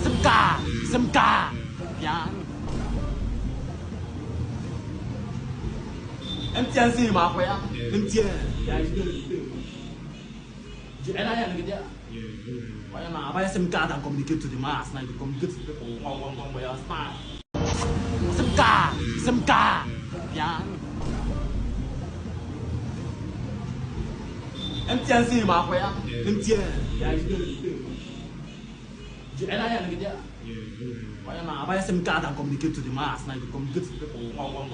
SMK, bien. Em tient sih ma frère, em tient. Ya itu. Jadi enak ya gitu ya. Kaya na apa SMK dan communicate to the mass, na itu communicate to the people, ngomong bayar smart. SMK, bien. Em tient sih ma frère, em tient. Ya itu. Jadi enak ya gitu ya. Kaya na apa SMK dan communicate to the mass, na itu communicate to the people, ngomong